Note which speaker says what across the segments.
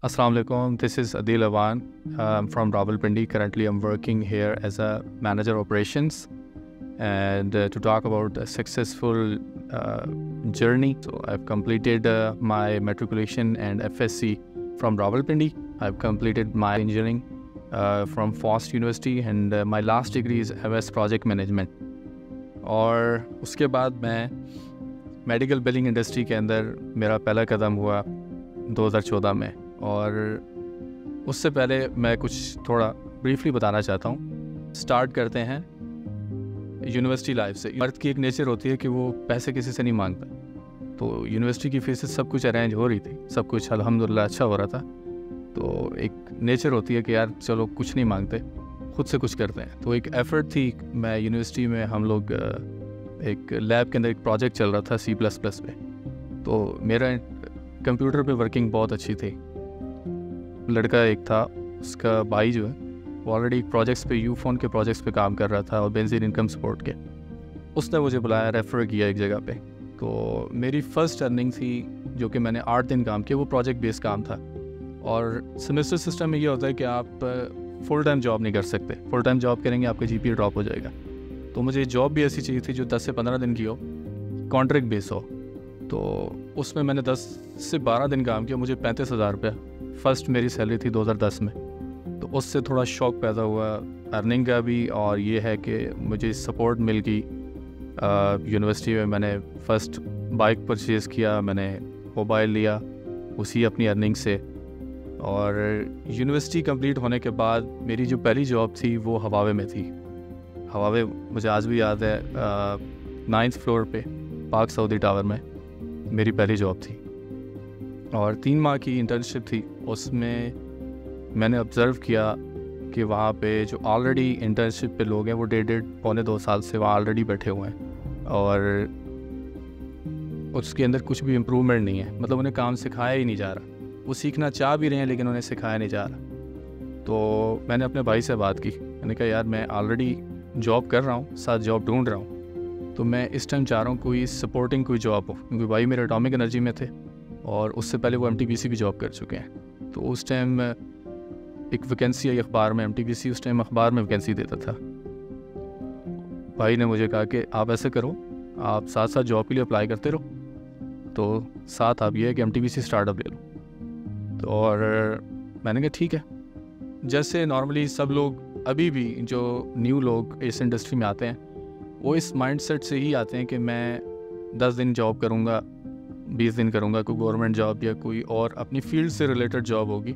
Speaker 1: Assalamu alaikum. This is Adil Awan. I'm from Rawalpindi. Currently, I'm working here as a manager operations, and to talk about a successful journey. So I've completed my matriculation and FSc from Rawalpindi. I've completed my engineering from FOST University, and my last degree is MS Project Management. और उसके बाद मैं medical billing industry के अंदर मेरा पहला कदम हुआ 2014 में। और उससे पहले मैं कुछ थोड़ा ब्रीफली बताना चाहता हूँ। स्टार्ट करते हैं यूनिवर्सिटी लाइफ से। मर्द की एक नेचर होती है कि वो पैसे किसी से नहीं मांगता, तो यूनिवर्सिटी की फीस से सब कुछ अरेंज हो रही थी, सब कुछ अल्हम्दुलिल्लाह अच्छा हो रहा था। तो एक नेचर होती है कि यार चलो कुछ नहीं मांगते, खुद से कुछ करते हैं। तो एक एफ़र्ट थी। मैं यूनिवर्सिटी में हम लोग एक लैब के अंदर एक प्रोजेक्ट चल रहा था C++ पे। तो मेरा कंप्यूटर पे वर्किंग बहुत अच्छी थी। लड़का एक था, उसका भाई जो है वो ऑलरेडी एक प्रोजेक्ट्स पे यूफोन के प्रोजेक्ट्स पे काम कर रहा था और बेंजीन इनकम सपोर्ट के। उसने मुझे बुलाया, रेफ़र किया एक जगह पे। तो मेरी फ़र्स्ट अर्निंग थी जो कि मैंने 8 दिन काम किया, वो प्रोजेक्ट बेस्ड काम था। और सेमेस्टर सिस्टम में ये होता है कि आप फुल टाइम जॉब नहीं कर सकते। फुल टाइम जॉब करेंगे आपका GPA ड्रॉप हो जाएगा। तो मुझे जॉब भी ऐसी चाहिए थी जो 10 से 15 दिन की हो, कॉन्ट्रैक्ट बेस हो। तो उसमें मैंने 10 से 12 दिन काम किया। मुझे 35,000 रुपया फ़र्स्ट मेरी सैलरी थी 2010 में। तो उससे थोड़ा शौक़ पैदा हुआ अर्निंग का भी, और ये है कि मुझे सपोर्ट मिल गई। यूनिवर्सिटी में मैंने फ़र्स्ट बाइक परचेज़ किया, मैंने मोबाइल लिया उसी अपनी अर्निंग से। और यूनिवर्सिटी कंप्लीट होने के बाद मेरी जो पहली जॉब थी वो हवावे में थी। हवावे मुझे आज भी याद है, 9th फ्लोर पे पार्क सऊदी टावर में मेरी पहली जॉब थी। और 3 माह की इंटर्नशिप थी। उसमें मैंने ऑब्ज़र्व किया कि वहाँ पे जो ऑलरेडी इंटर्नशिप पे लोग हैं वो 1.5 पौने 2 साल से वहाँ ऑलरेडी बैठे हुए हैं, और उसके अंदर कुछ भी इम्प्रूवमेंट नहीं है। मतलब उन्हें काम सिखाया ही नहीं जा रहा। वो सीखना चाह भी रहे हैं लेकिन उन्हें सिखाया नहीं जा रहा। तो मैंने अपने भाई से बात की। मैंने कहा यार मैं ऑलरेडी जॉब कर रहा हूँ, साथ जॉब ढूंढ रहा हूँ, तो मैं इस टाइम चाह रहा हूँ कोई सपोर्टिंग कोई जॉब हो, क्योंकि भाई मेरे एटॉमिक एनर्जी में थे और उससे पहले वो MTPC भी जॉब कर चुके हैं। तो उस टाइम एक वैकेंसी आई अखबार में, MTPC उस टाइम अखबार में वैकेंसी देता था। भाई ने मुझे कहा कि आप ऐसे करो, आप साथ साथ जॉब के लिए अप्लाई करते रहो, तो साथ आप ये है कि MTPC स्टार्टअप ले लो। तो और मैंने कहा ठीक है। जैसे नॉर्मली सब लोग अभी भी जो न्यू लोग इस इंडस्ट्री में आते हैं वो इस माइंडसेट से ही आते हैं कि मैं 10 दिन जॉब करूँगा, 20 दिन करूँगा, कोई गवर्नमेंट जॉब या कोई और अपनी फील्ड से रिलेटेड जॉब होगी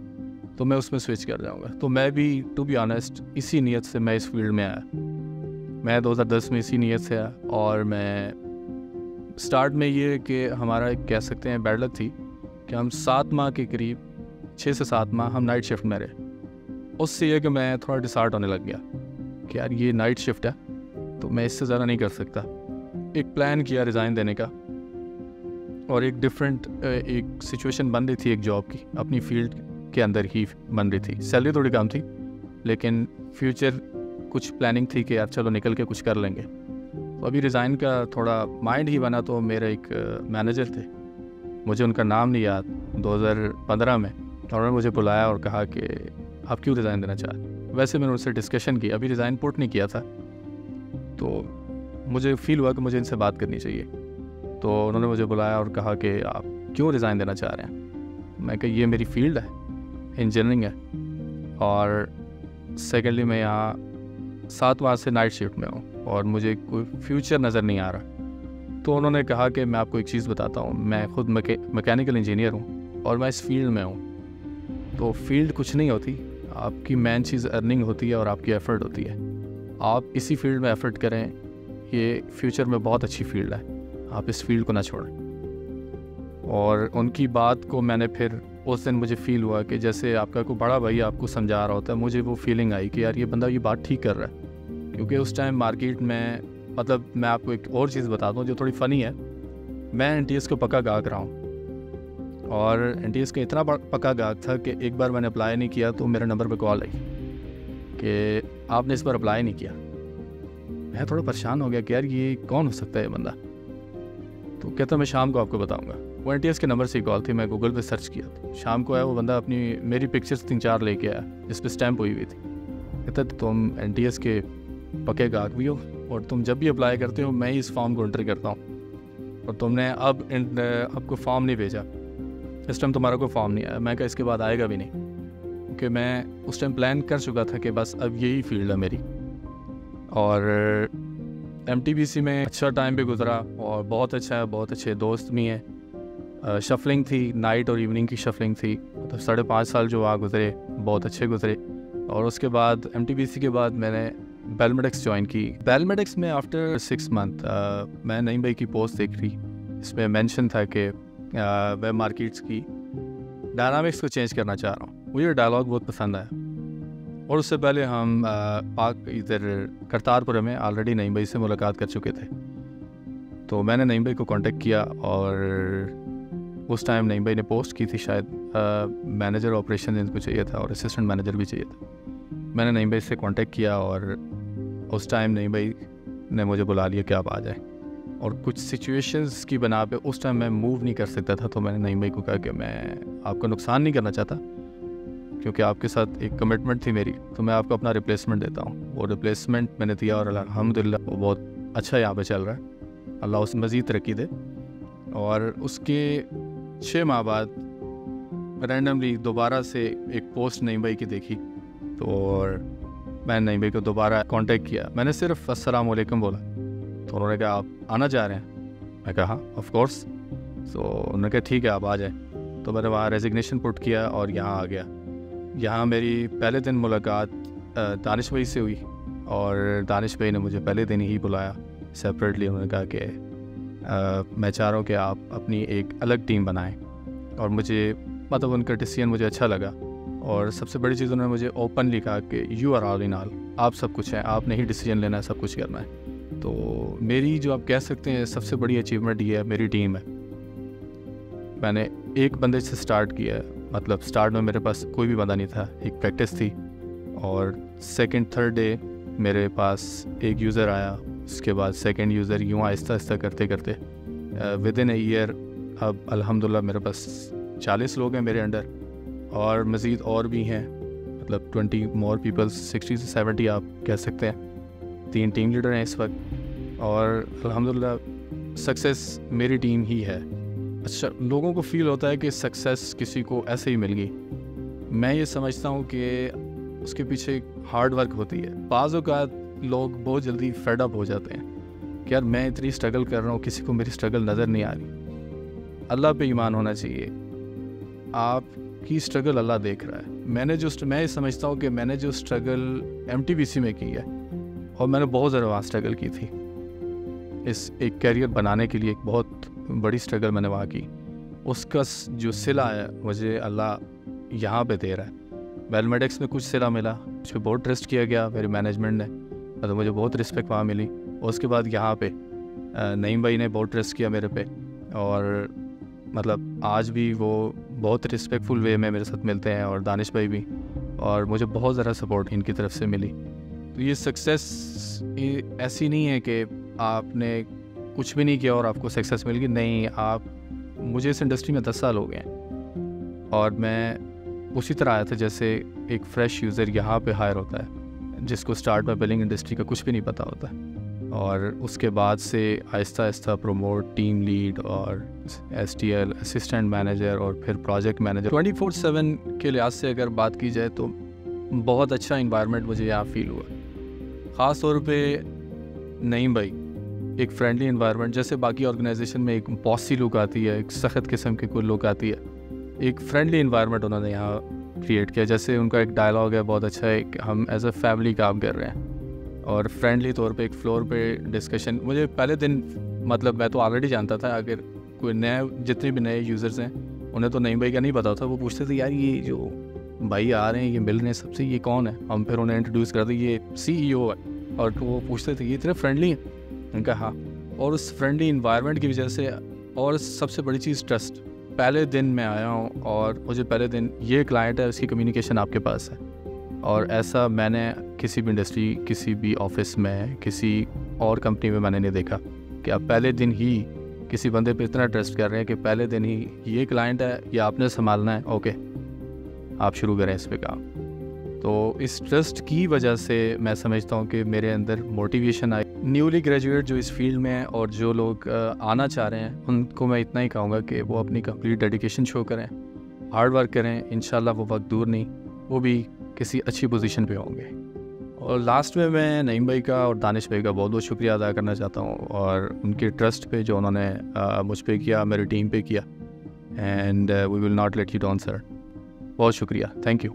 Speaker 1: तो मैं उसमें स्विच कर जाऊँगा। तो मैं भी टू बी ऑनेस्ट इसी नीयत से मैं इस फील्ड में आया। मैं 2010 में इसी नीयत से आया। और मैं स्टार्ट में ये कि हमारा कह सकते हैं बैड लक थी कि हम 7 माह के करीब 6 से 7 माह हम नाइट शिफ्ट में रहे। उससे यह कि मैं थोड़ा डिसार्ट होने लग गया कि यार ये नाइट शिफ्ट है तो मैं इससे ज़्यादा नहीं कर सकता। एक प्लान किया रिज़ाइन देने का, और एक डिफरेंट एक सिचुएशन बन रही थी एक जॉब की, अपनी फील्ड के अंदर ही बन रही थी। सैलरी थोड़ी कम थी लेकिन फ्यूचर कुछ प्लानिंग थी कि यार चलो निकल के कुछ कर लेंगे। तो अभी रिज़ाइन का थोड़ा माइंड ही बना। तो मेरे एक मैनेजर थे, मुझे उनका नाम नहीं याद, 2015 में उन्होंने मुझे बुलाया और कहा कि आप क्यों रिज़ाइन देना चाह रहे। वैसे मैंने उनसे डिस्कशन की, अभी रिज़ाइन पुट नहीं किया था, तो मुझे फ़ील हुआ कि मुझे इनसे बात करनी चाहिए। तो उन्होंने मुझे बुलाया और कहा कि आप क्यों रिज़ाइन देना चाह रहे हैं। मैं कहा ये मेरी फ़ील्ड है, इंजीनियरिंग है, और सेकेंडली मैं यहाँ 7 माह से नाइट शिफ्ट में हूँ और मुझे कोई फ्यूचर नज़र नहीं आ रहा। तो उन्होंने कहा कि मैं आपको एक चीज़ बताता हूँ, मैं ख़ुद मैकेनिकल इंजीनियर हूँ और मैं इस फील्ड में हूँ। तो फील्ड कुछ नहीं होती, आपकी मेन चीज़ अर्निंग होती है और आपकी एफ़र्ट होती है। आप इसी फील्ड में एफ़र्ट करें, ये फ्यूचर में बहुत अच्छी फील्ड है, आप इस फील्ड को ना छोड़ें। और उनकी बात को मैंने फिर उस दिन मुझे फ़ील हुआ कि जैसे आपका कोई बड़ा भाई आपको समझा रहा होता है। मुझे वो फीलिंग आई कि यार ये बंदा ये बात ठीक कर रहा है। क्योंकि उस टाइम मार्केट में, मतलब मैं आपको एक और चीज़ बता दूँ जो थोड़ी फ़नी है, मैं NTS को पक्का गाहक रहा हूँ, और NTS का इतना पक्का गाहक था कि एक बार मैंने अप्लाई नहीं किया तो मेरे नंबर पे कॉल आई कि आपने इस बार अप्लाई नहीं किया। मैं थोड़ा परेशान हो गया कि यार ये कौन हो सकता है ये बंदा। तो कहता मैं शाम को आपको बताऊंगा। वो NTS के नंबर से ही कॉल थी, मैं गूगल पे सर्च किया था। शाम को आया वो बंदा, अपनी मेरी पिक्चर्स 3-4 लेके आया जिस पे स्टैम्प हुई हुई थी। कहता तुम NTS के पक्के गाहक भी हो और तुम जब भी अप्लाई करते हो मैं ही इस फॉर्म को एंटर करता हूँ और तुमने अब आपको फॉर्म नहीं भेजा, इस टाइम तुम्हारा कोई फॉर्म नहीं आया। मैं कहा इसके बाद आएगा भी नहीं, क्योंकि मैं उस टाइम प्लान कर चुका था कि बस अब यही फील्ड है मेरी। और MTBC में अच्छा टाइम भी गुजरा और बहुत अच्छा है, बहुत अच्छे दोस्त भी हैं। शफलिंग थी, नाइट और इवनिंग की शफलिंग थी, तो 5.5 साल जो वहाँ गुजरे बहुत अच्छे गुजरे। और उसके बाद MTBC के बाद मैंने बेलमेडेक्स ज्वाइन की। बेलमेडेक्स में आफ्टर 6 मंथ मैं नईम भाई की पोस्ट देख रही, इसमें मेंशन था कि वेब मार्केट्स की डायनामिक्स को चेंज करना चाह रहा हूँ। मुझे डायलॉग बहुत पसंद आया। और उससे पहले हम पाक इधर करतारपुर में ऑलरेडी नईम भाई से मुलाकात कर चुके थे, तो मैंने नईम भाई को कांटेक्ट किया और उस टाइम नईम भाई ने पोस्ट की थी शायद मैनेजर ऑपरेशन इनको चाहिए था और असिस्टेंट मैनेजर भी चाहिए था। मैंने नईम भाई से कांटेक्ट किया और उस टाइम नईम भाई ने मुझे बुला लिया कि आप आ जाएं। और कुछ सिचुएशंस की बना पे उस टाइम मैं मूव नहीं कर सकता था, तो मैंने नईम भाई को कहा कि मैं आपको नुकसान नहीं करना चाहता, क्योंकि आपके साथ एक कमिटमेंट थी मेरी, तो मैं आपको अपना रिप्लेसमेंट देता हूँ। वो रिप्लेसमेंट मैंने दिया और अल्हम्दुलिल्लाह वो बहुत अच्छा यहाँ पे चल रहा है, अल्लाह उसे मज़ीद तरक्की दे। और उसके 6 माह बाद रैंडमली दोबारा से एक पोस्ट नईम भाई की देखी, तो और मैंने नईम भाई को दोबारा कांटेक्ट किया। मैंने सिर्फ अस्सलाम वालेकुम बोला, तो उन्होंने कहा आप आना चाह रहे हैं? मैं कहा हाँ ऑफ कोर्स। तो उन्होंने कहा ठीक है आप आ जाए। तो मैंने वहाँ रेजिग्नेशन पुट किया और यहाँ आ गया। यहाँ मेरी पहले दिन मुलाकात दानिश भाई से हुई और दानिश भाई ने मुझे पहले दिन ही बुलाया सेपरेटली। उन्होंने कहा कि मैं चाह रहा हूँ कि आप अपनी एक अलग टीम बनाएं, और मुझे मतलब उनका डिसीजन मुझे अच्छा लगा। और सबसे बड़ी चीज़ उन्होंने मुझे ओपनली कहा कि you are all in all, आप सब कुछ हैं, आपने ही डिसीजन लेना है, सब कुछ करना है। तो मेरी जो आप कह सकते हैं सबसे बड़ी अचीवमेंट ये है, मेरी टीम है। मैंने एक बंदे से स्टार्ट किया है, मतलब स्टार्ट में मेरे पास कोई भी बंदा नहीं था, एक प्रैक्टिस थी। और सेकंड थर्ड डे मेरे पास एक यूज़र आया, उसके बाद सेकंड यूज़र, यूँ आहिस्ता आहिस्ता करते करते विद इन ए ईयर अब अल्हम्दुलिल्लाह मेरे पास 40 लोग हैं मेरे अंडर, और मज़ीद और भी हैं, मतलब 20 मोर पीपल्स, 60 से 70 आप कह सकते हैं। 3 टीम लीडर हैं इस वक्त, और अल्हम्दुलिल्लाह सक्सेस मेरी टीम ही है। अच्छा, लोगों को फील होता है कि सक्सेस किसी को ऐसे ही मिल गई। मैं ये समझता हूँ कि उसके पीछे हार्ड वर्क होती है। बाज़ औक़ात लोग बहुत जल्दी फेड अप हो जाते हैं कि यार मैं इतनी स्ट्रगल कर रहा हूँ, किसी को मेरी स्ट्रगल नज़र नहीं आ रही। अल्लाह पे ईमान होना चाहिए, आपकी स्ट्रगल अल्लाह देख रहा है। मैं समझता हूँ कि मैंने जो स्ट्रगल MTBC में की है, और मैंने बहुत ज़्यादा वहाँ स्ट्रगल की थी, इस एक कैरियर बनाने के लिए एक बहुत बड़ी स्ट्रगल मैंने वहाँ की, उसका जो सिला है मुझे अल्लाह यहाँ पे दे रहा है। बेलमेडेक्स में कुछ सिला मिला, उस पर बहुत ट्रस्ट किया गया मेरे मैनेजमेंट ने, तो मुझे बहुत रिस्पेक्ट वहाँ मिली। और उसके बाद यहाँ पे नईम भाई ने बहुत ट्रस्ट किया मेरे पे, और मतलब आज भी वो बहुत रिस्पेक्टफुल वे में मेरे साथ मिलते हैं, और दानिश भाई भी, और मुझे बहुत ज़्यादा सपोर्ट इनकी तरफ से मिली। तो ये सक्सेस ऐसी नहीं है कि आपने कुछ भी नहीं किया और आपको सक्सेस मिल गई, नहीं। मुझे इस इंडस्ट्री में 10 साल हो गए हैं, और मैं उसी तरह आया था जैसे एक फ्रेश यूज़र यहाँ पे हायर होता है, जिसको स्टार्ट में बिलिंग इंडस्ट्री का कुछ भी नहीं पता होता, और उसके बाद से Aahista Aahista promote, team lead और STL असिस्टेंट मैनेजर और फिर प्रोजेक्ट मैनेजर। 24/7 के लिहाज से अगर बात की जाए तो बहुत अच्छा इन्वायरमेंट मुझे यहाँ फील हुआ। ख़ास तौर पे नईम भाई, एक फ्रेंडली इन्वायरमेंट, जैसे बाकी ऑर्गेनाइजेशन में एक बॉसी लुक आती है, एक सख्त किस्म की कोई लुक आती है, एक फ्रेंडली इन्वायरमेंट उन्होंने यहाँ क्रिएट किया। जैसे उनका एक डायलॉग है बहुत अच्छा है कि हम एज अ फैमिली काम कर रहे हैं, और फ्रेंडली तौर पे एक फ्लोर पे डिस्कशन। मुझे पहले दिन, मतलब मैं तो ऑलरेडी जानता था, अगर कोई नए, जितने भी नए यूज़र्स हैं उन्हें तो नईम भाई का नहीं पता था। वो पूछते थे यार ये जो भाई आ रहे हैं, ये मिल रहे हैं सबसे, ये कौन है? हम फिर उन्हें इंट्रोड्यूस कर दी, ये CEO है। और तो वो पूछते थे ये इतने फ्रेंडली हैं? उनका हाँ। और उस फ्रेंडली इन्वायरमेंट की वजह से, और सबसे बड़ी चीज़ ट्रस्ट। पहले दिन मैं आया हूँ और मुझे पहले दिन, ये क्लाइंट है, उसकी कम्युनिकेशन आपके पास है, और ऐसा मैंने किसी भी इंडस्ट्री, किसी भी ऑफिस में, किसी और कंपनी में मैंने नहीं देखा कि आप पहले दिन ही किसी बंदे पे इतना ट्रस्ट कर रहे हैं कि पहले दिन ही ये क्लाइंट है, ये आपने संभालना है, ओके आप शुरू करें इस पे काम। तो इस ट्रस्ट की वजह से मैं समझता हूँ कि मेरे अंदर मोटिवेशन आई। न्यूली ग्रेजुएट जो इस फील्ड में हैं और जो लोग आना चाह रहे हैं, उनको मैं इतना ही कहूँगा कि वो अपनी कंप्लीट डेडिकेशन शो करें, हार्ड वर्क करें। इंशाल्लाह वो वक्त दूर नहीं, वो भी किसी अच्छी पोजीशन पे होंगे। और लास्ट में मैं नईम भाई का और दानिश भाई का बहुत बहुत शुक्रिया अदा करना चाहता हूँ, और उनके ट्रस्ट पे जो उन्होंने मुझ पे किया, मेरी टीम पे किया। And we will not let you down sir. बहुत शुक्रिया, थैंक यू।